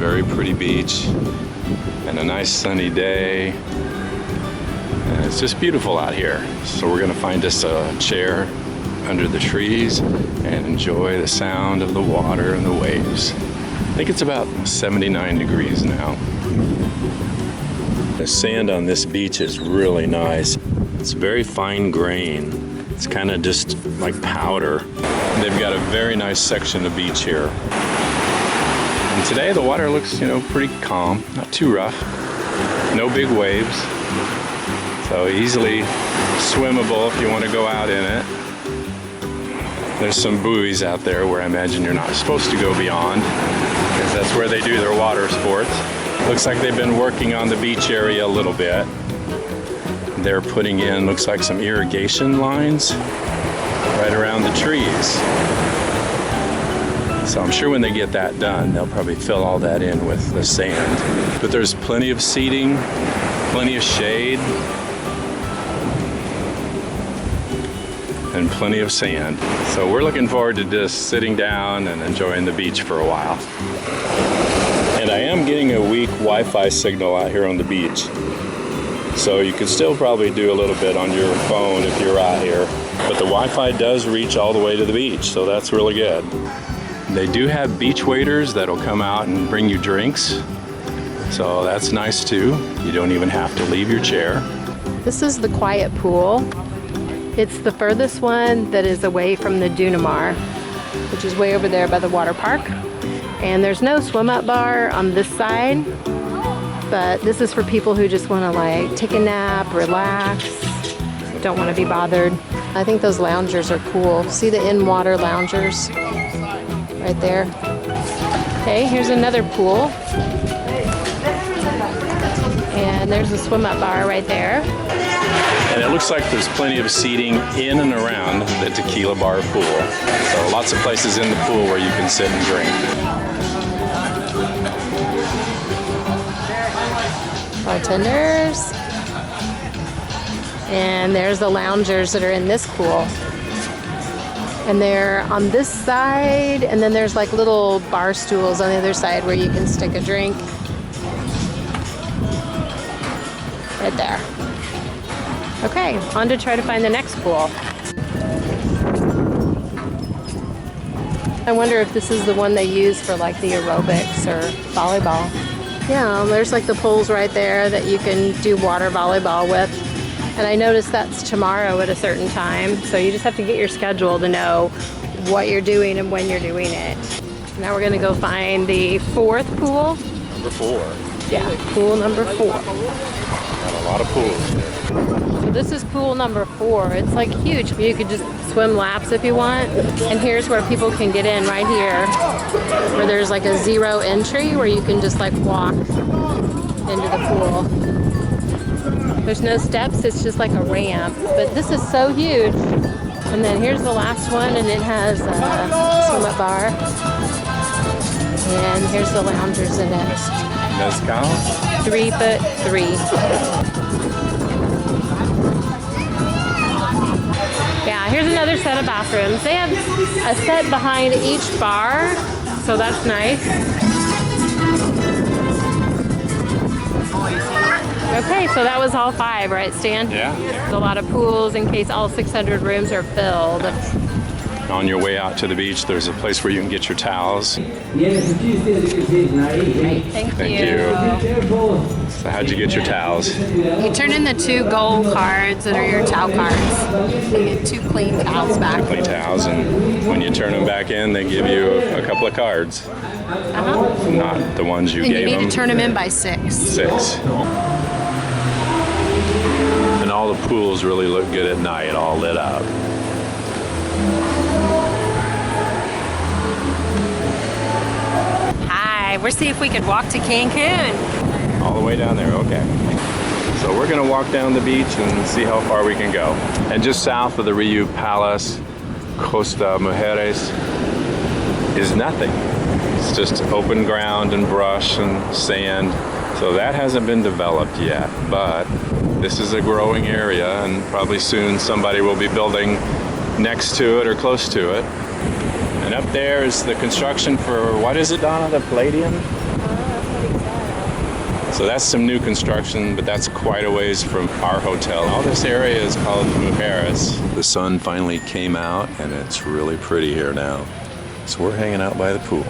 very pretty beach and a nice sunny day. And it's just beautiful out here. So we're gonna find us a chair under the trees and enjoy the sound of the water and the waves. I think it's about 79 degrees now. The sand on this beach is really nice. It's very fine grain. It's kind of just like powder. They've got a very nice section of beach here. And today the water looks, pretty calm, not too rough. No big waves. So easily swimmable if you want to go out in it. There's some buoys out there where I imagine you're not supposed to go beyond, because that's where they do their water sports. Looks like they've been working on the beach area a little bit. They're putting in, looks like, some irrigation lines right around the trees. So I'm sure when they get that done, they'll probably fill all that in with the sand. But there's plenty of seating, plenty of shade, and plenty of sand. So we're looking forward to just sitting down and enjoying the beach for a while. And I am getting a weak Wi-Fi signal out here on the beach. So you could still probably do a little bit on your phone if you're out here. But the Wi-Fi does reach all the way to the beach, so that's really good. They do have beach waiters that'll come out and bring you drinks. So that's nice too. You don't even have to leave your chair. This is the quiet pool. It's the furthest one that is away from the Dunamar, which is way over there by the water park. And there's no swim up bar on this side, but this is for people who just want to like take a nap, relax, don't want to be bothered. I think those loungers are cool. See the in-water loungers right there? Okay, here's another pool. And there's a swim up bar right there. And it looks like there's plenty of seating in and around the tequila bar pool. So lots of places in the pool where you can sit and drink. Bartenders. And there's the loungers that are in this pool. And they're on this side, and then there's like little bar stools on the other side where you can stick a drink. Right there. Okay, on to try to find the next pool. I wonder if this is the one they use for like the aerobics or volleyball. Yeah, there's like the pools right there that you can do water volleyball with. And I noticed that's tomorrow at a certain time. So you just have to get your schedule to know what you're doing and when you're doing it. Now we're gonna go find the fourth pool. Number 4. Yeah, pool number 4. Got a lot of pools here. So this is pool number 4. It's like huge. You could just swim laps if you want. And here's where people can get in right here, where there's like a 0 entry where you can just like walk into the pool. There's no steps, it's just like a ramp. But this is so huge. And then here's the last one, and it has a swim up bar. And here's the loungers in it. Mezcal? 3'3". Yeah, here's another set of bathrooms. They have a set behind each bar, so that's nice. Okay, so that was all 5, right, Stan? Yeah. There's a lot of pools in case all 600 rooms are filled. On your way out to the beach, there's a place where you can get your towels. Great, thank you. So how'd you get your towels? You turn in the 2 gold cards that are your towel cards. You get 2 clean towels back. Clean towels, and when you turn them back in, they give you a couple of cards. Not the ones you And gave you need them. to turn them in by 6. 6. And all the pools really look good at night, all lit up. Hi, we're seeing if we could walk to Cancun. All the way down there, okay. So we're gonna walk down the beach and see how far we can go. And just south of the Riu Palace Costa Mujeres is nothing. It's just open ground and brush and sand. So that hasn't been developed yet, but this is a growing area, and probably soon somebody will be building next to it or close to it. And up there is the construction for, what is it, Donna, the Palladium? So that's some new construction, but that's quite a ways from our hotel. All this area is called Mujeres. The sun finally came out and it's really pretty here now. So we're hanging out by the pool.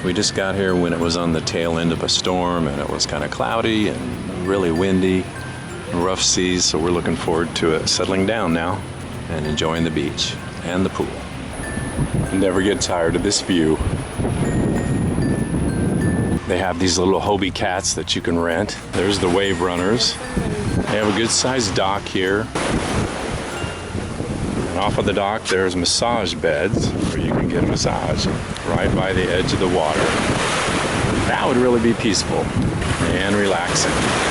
We just got here when it was on the tail end of a storm and it was kind of cloudy and really windy, rough seas, so we're looking forward to it settling down now and enjoying the beach and the pool. Never get tired of this view. They have these little Hobie cats that you can rent. There's the wave runners. They have a good sized dock here. And off of the dock there's massage beds where you can get a massage right by the edge of the water. That would really be peaceful and relaxing.